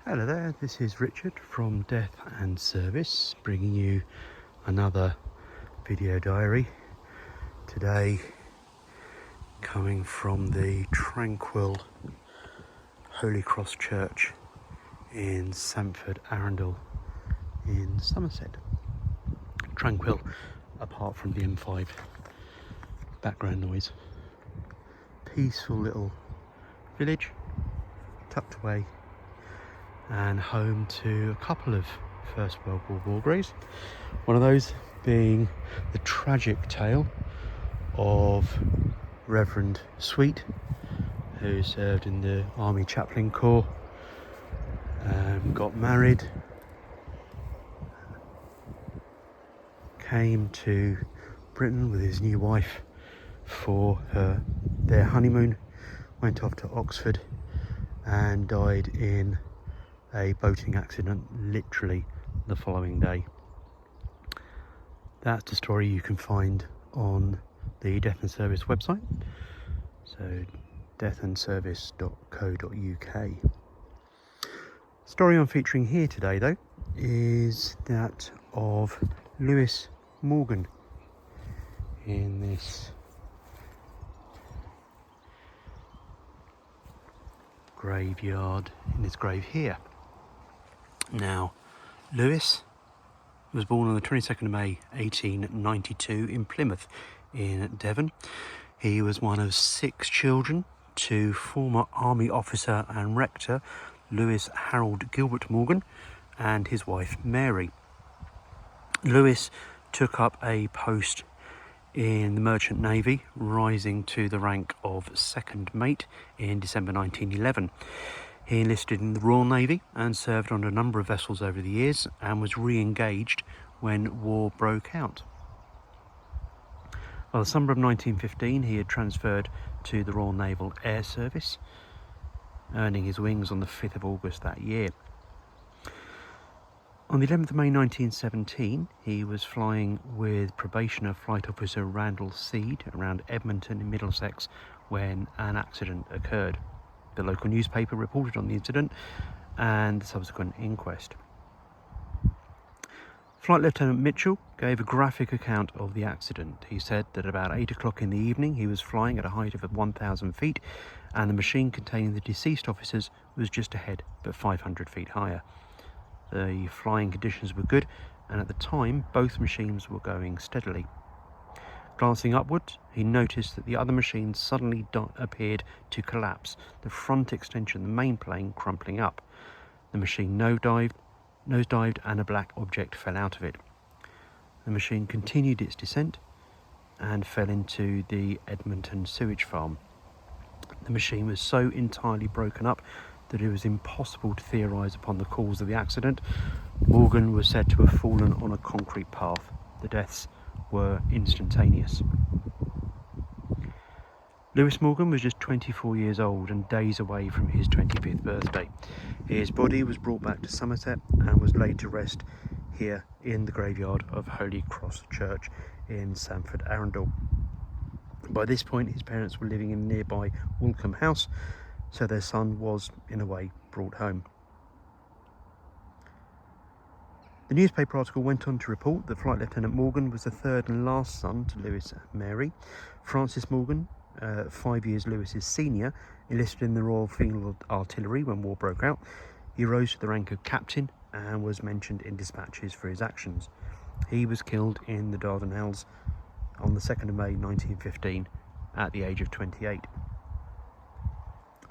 Hello there, this is Richard from Death and Service, bringing you another video diary. Today coming from the tranquil Holy Cross Church in Sampford Arundel in Somerset. Tranquil apart from the M5 background noise. Peaceful little village tucked away and home to a couple of First World War war graves. One of those being the tragic tale of Reverend Sweet, who served in the Army Chaplain Corps, got married, came to Britain with his new wife for their honeymoon, went off to Oxford and died in a boating accident literally the following day. That's the story you can find on the Death and Service website, so deathandservice.co.uk. Story I'm featuring here today though is that of Lewis Morgan in this graveyard, in this grave here. Now, Lewis was born on the 22nd of May 1892 in Plymouth in Devon. He was one of 6 children to former Army officer and rector Lewis Harold Gilbert Morgan and his wife Mary. Lewis took up a post in the Merchant Navy, rising to the rank of second mate in December 1911. He enlisted in the Royal Navy and served on a number of vessels over the years and was re-engaged when war broke out. By the summer of 1915, he had transferred to the Royal Naval Air Service, earning his wings on the 5th of August that year. On the 11th of May 1917, he was flying with probationer Flight Officer Randall Seed around Edmonton in Middlesex when an accident occurred. The local newspaper reported on the incident and the subsequent inquest. Flight Lieutenant Mitchell gave a graphic account of the accident. He said that about 8 o'clock in the evening he was flying at a height of 1,000 feet and the machine containing the deceased officers was just ahead but 500 feet higher. The flying conditions were good and at the time both machines were going steadily. Glancing upwards, he noticed that the other machine suddenly appeared to collapse, the front extension of the main plane crumpling up. The machine nosedived and a black object fell out of it. The machine continued its descent and fell into the Edmonton sewage farm. The machine was so entirely broken up that it was impossible to theorise upon the cause of the accident. Morgan was said to have fallen on a concrete path. The deaths were instantaneous. Lewis Morgan was just 24 years old and days away from his 25th birthday. His body was brought back to Somerset and was laid to rest here in the graveyard of Holy Cross Church in Sampford Arundel. By this point his parents were living in nearby Walcombe House, so their son was in a way brought home. The newspaper article went on to report that Flight Lieutenant Morgan was the third and last son to Lewis and Mary. Francis Morgan, 5 years Lewis's senior, enlisted in the Royal Field Artillery when war broke out. He rose to the rank of captain and was mentioned in dispatches for his actions. He was killed in the Dardanelles on the 2nd of May 1915 at the age of 28.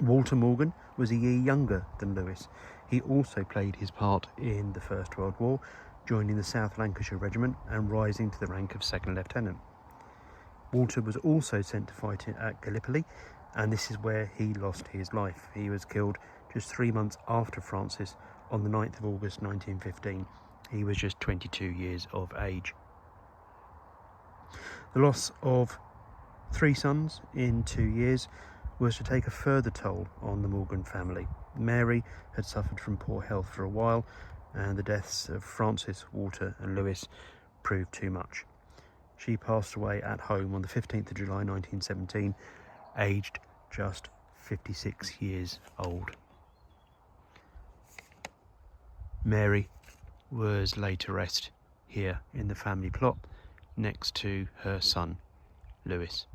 Walter Morgan was a year younger than Lewis. He also played his part in the First World War, joining the South Lancashire Regiment and rising to the rank of second lieutenant. Walter was also sent to fight at Gallipoli, and this is where he lost his life. He was killed just 3 months after Francis on the 9th of August 1915. He was just 22 years of age. The loss of 3 sons in 2 years was to take a further toll on the Morgan family. Mary had suffered from poor health for a while, and the deaths of Francis, Walter and Lewis proved too much. She passed away at home on the 15th of July 1917, aged just 56 years old. Mary was laid to rest here in the family plot next to her son, Lewis.